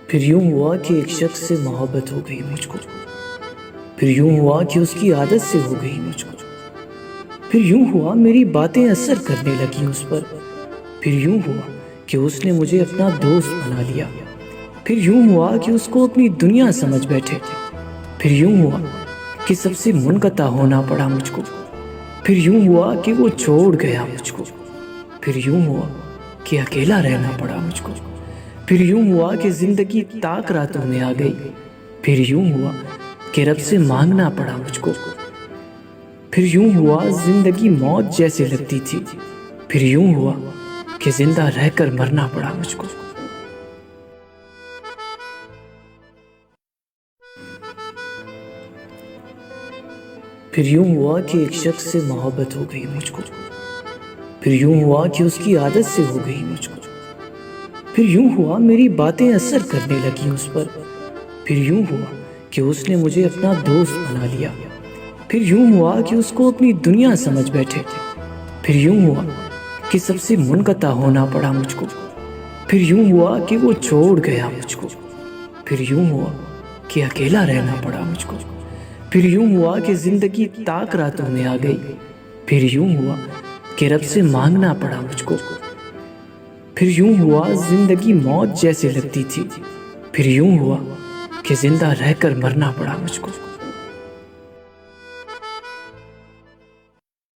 پھر یوں ہوا کہ ایک شخص سے محبت ہو گئی مجھ کو، پھر یوں ہوا کہ اس کی عادت سے ہو گئی مجھ کو، پھر یوں ہوا میری باتیں اثر کرنے لگی اس پر، پھر یوں ہوا کہ اس نے مجھے اپنا دوست بنا لیا، پھر یوں ہوا کہ اس کو اپنی دنیا سمجھ بیٹھے، پھر یوں ہوا کہ سب سے منقطع ہونا پڑا مجھ کو، پھر یوں ہوا کہ وہ چھوڑ گیا مجھ کو، پھر یوں ہوا کہ اکیلا رہنا پڑا مجھ کو، پھر یوں ہوا کہ زندگی تاک راتوں میں آ گئی، پھر یوں ہوا کہ رب سے مانگنا پڑا مجھ کو، پھر یوں ہوا زندگی موت جیسے لگتی تھی، پھر یوں ہوا کہ زندہ رہ کر مرنا پڑا مجھ کو۔ پھر یوں ہوا کہ ایک شخص سے محبت ہو گئی مجھ کو، پھر یوں ہوا کہ اس کی عادت سے ہو گئی مجھ کو، پھر یوں ہوا میری باتیں اثر کرنے لگی اس پر، پھر یوں ہوا کہ اس نے مجھے اپنا دوست بنا لیا، پھر یوں ہوا کہ اس کو اپنی دنیا سمجھ بیٹھے، پھر یوں ہوا کہ سب سے منقطع ہونا پڑا مجھ کو، پھر یوں ہوا کہ وہ چھوڑ گیا مجھ کو، پھر یوں ہوا کہ اکیلا رہنا پڑا مجھ کو، پھر یوں ہوا کہ زندگی تاک راتوں میں آ گئی، پھر یوں ہوا کہ رب سے مانگنا پڑا مجھ کو، پھر یوں ہوا زندگی موت جیسے لگتی تھی، پھر یوں ہوا کہ زندہ رہ کر مرنا پڑا مجھ کو۔